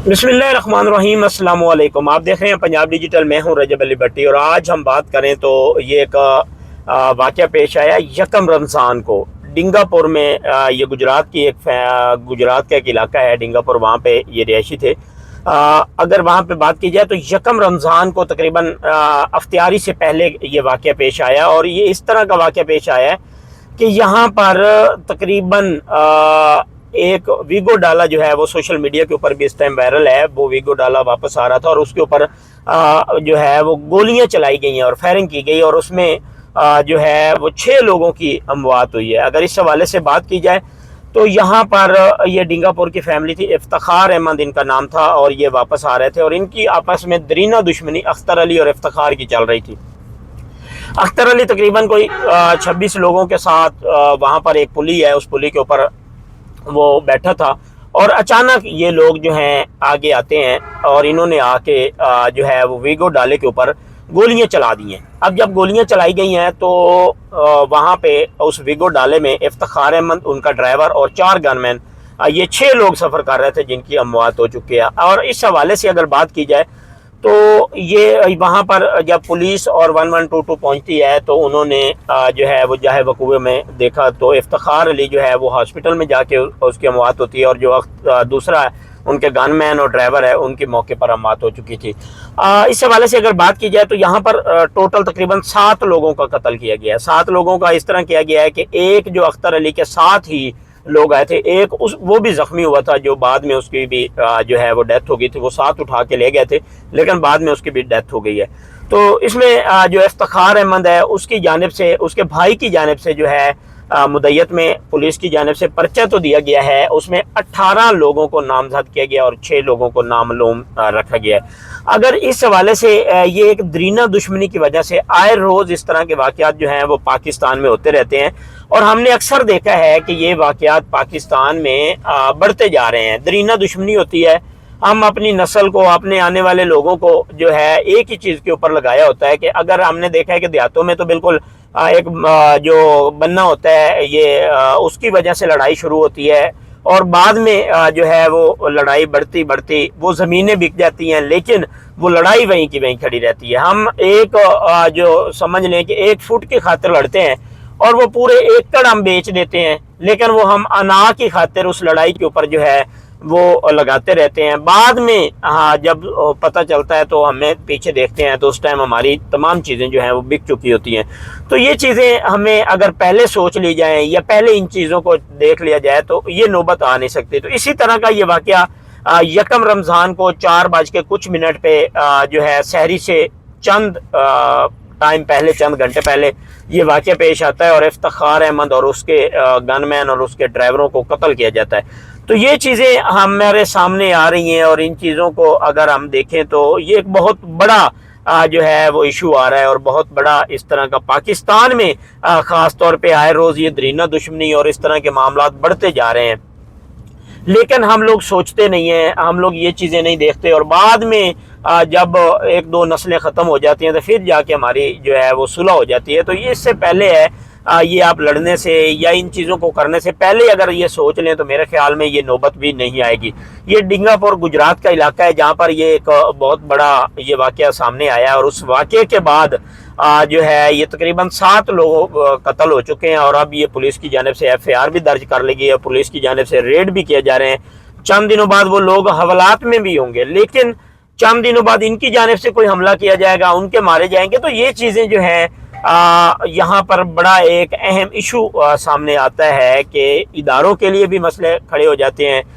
बिस्मिल्लाहिर्रहमानिर्रहीम, अस्सलाम वालेकुम। आप देख रहे हैं पंजाब डिजिटल। मैं हूं रजब अली भट्टी और आज हम बात करें तो ये एक वाक़या पेश आया यकम रमज़ान को डिंगापुर में। ये गुजरात की गुजरात का एक इलाका है डिंगापुर, वहाँ पे ये रिहायशी थे। अगर वहाँ पे बात की जाए तो यकम रमज़ान को तकरीबन अफ्तियारी से पहले ये वाक़या पेश आया और ये इस तरह का वाक़या पेश आया है कि यहाँ पर तकरीबन एक वीगो डाला जो है वो सोशल मीडिया के ऊपर भी इस टाइम वायरल है। वो वीगो डाला वापस आ रहा था और उसके ऊपर जो है वो गोलियां चलाई गई हैं और फायरिंग की गई और उसमें जो है वो 6 लोगों की अमवात हुई है। अगर इस हवाले से बात की जाए तो यहाँ पर ये डिंगापुर की फैमिली थी, इफ्तिखार अहमद इनका नाम था और ये वापस आ रहे थे और इनकी आपस में दरीना दुश्मनी अख्तर अली और इफ्तिखार की चल रही थी। अख्तर अली तकरीबन कोई 26 लोगों के साथ वहाँ पर एक पुली है, उस पुली के ऊपर वो बैठा था और अचानक ये लोग जो हैं आगे आते हैं और इन्होंने आके जो है वो वीगो डाले के ऊपर गोलियां चला दी हैं। अब जब गोलियां चलाई गई हैं तो वहाँ पे उस वीगो डाले में इफ्तिखार अहमद, उनका ड्राइवर और 4 गनमैन, ये 6 लोग सफ़र कर रहे थे जिनकी अमवात हो चुकी है। और इस हवाले से अगर बात की जाए तो ये वहाँ पर जब पुलिस और 1122 पहुँचती है तो उन्होंने जो है वो जाहे वकूए में देखा तो इफ्तिखार अली जो है वो हॉस्पिटल में जाके उसकी अमवात होती है और जो दूसरा उनके गनमैन और ड्राइवर है उनकी मौके पर अमवात हो चुकी थी। इस हवाले से अगर बात की जाए तो यहाँ पर टोटल तकरीबन 7 लोगों का कत्ल किया गया है। 7 लोगों का इस तरह किया गया है कि एक जो अख्तर अली के साथ ही लोग आए थे, एक वो भी ज़ख्मी हुआ था, जो बाद में उसकी भी जो है वो डेथ हो गई थी। वो साथ उठा के ले गए थे लेकिन बाद में उसकी भी डेथ हो गई है। तो इसमें जो इफ्तिखार अहमद है उसकी जानिब से, उसके भाई की जानिब से जो है मुद्दत में पुलिस की जानिब से पर्चा तो दिया गया है, उसमें 18 लोगों को नामजद किया गया और 6 लोगों को नामलूम रखा गया है। अगर इस हवाले से ये एक दरीना दुश्मनी की वजह से आए रोज़ इस तरह के वाक़यात जो हैं वो पाकिस्तान में होते रहते हैं और हमने अक्सर देखा है कि ये वाक़यात पाकिस्तान में बढ़ते जा रहे हैं। दरीना दुश्मनी होती है, हम अपनी नस्ल को, अपने आने वाले लोगों को जो है एक ही चीज़ के ऊपर लगाया होता है कि अगर हमने देखा है कि देहातों में तो बिल्कुल एक जो बनना होता है ये उसकी वजह से लड़ाई शुरू होती है और बाद में जो है वो लड़ाई बढ़ती बढ़ती वो ज़मीनें बिक जाती हैं लेकिन वो लड़ाई वहीं की वहीं खड़ी रहती है। हम एक जो समझ लें कि 1 फुट की खातिर लड़ते हैं और वो पूरे एकड़ हम बेच देते हैं लेकिन वो हम अना की खातिर उस लड़ाई के ऊपर जो है वो लगाते रहते हैं। बाद में जब पता चलता है तो हमें पीछे देखते हैं तो उस टाइम हमारी तमाम चीज़ें जो हैं वो बिक चुकी होती हैं। तो ये चीज़ें हमें अगर पहले सोच ली जाएं या पहले इन चीज़ों को देख लिया जाए तो ये नौबत आ नहीं सकती। तो इसी तरह का ये वाक़या यकम रमज़ान को 4 बज के कुछ मिनट पे जो है सहरी से चंद टाइम पहले, चंद घंटे पहले ये वाक़या पेश आता है और इफ्तिखार अहमद और उसके गनमैन और उसके ड्राइवरों को कत्ल किया जाता है। तो ये चीज़ें हमारे सामने आ रही हैं और इन चीज़ों को अगर हम देखें तो ये एक बहुत बड़ा जो है वो इशू आ रहा है और बहुत बड़ा इस तरह का पाकिस्तान में ख़ास तौर पे आए रोज़ ये दरीना दुश्मनी और इस तरह के मामलात बढ़ते जा रहे हैं। लेकिन हम लोग सोचते नहीं हैं, हम लोग ये चीज़ें नहीं देखते और बाद में जब 1-2 नस्लें ख़त्म हो जाती हैं तो फिर जाके हमारी जो है वो सुलह हो जाती है। तो ये इससे पहले है ये आप लड़ने से या इन चीज़ों को करने से पहले अगर ये सोच लें तो मेरे ख्याल में ये नौबत भी नहीं आएगी। ये डिंगापुर गुजरात का इलाका है जहाँ पर ये एक बहुत बड़ा ये वाक़या सामने आया और उस वाक़े के बाद जो है ये तकरीबन 7 लोग कत्ल हो चुके हैं और अब ये पुलिस की जानिब से FIR भी दर्ज कर ली गई है, पुलिस की जानिब से रेड भी किए जा रहे हैं। चंद दिनों बाद वो लोग हवालात में भी होंगे लेकिन चंद दिनों बाद इनकी जानिब से कोई हमला किया जाएगा, उनके मारे जाएंगे। तो ये चीज़ें जो हैं यहाँ पर बड़ा एक अहम इशू सामने आता है कि इदारों के लिए भी मसले खड़े हो जाते हैं।